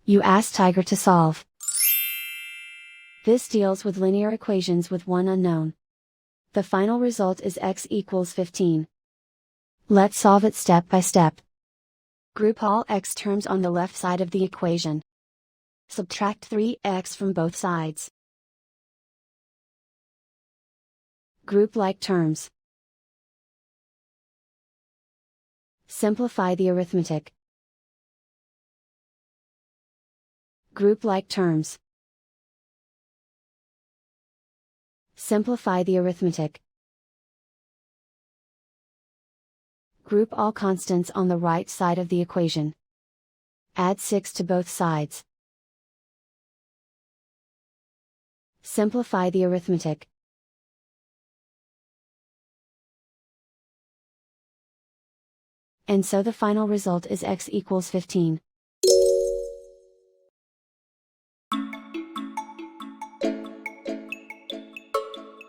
You ask Tiger to solve. This deals with linear equations with one unknown. The final result is x equals 15. Let's solve it step by step. Group all x terms on the left side of the equation. Subtract 3x from both sides. Group like terms. Simplify the arithmetic. Group like terms. Simplify the arithmetic. Group all constants on the right side of the equation. Add 6 to both sides. Simplify the arithmetic. And so the final result is x equals 15.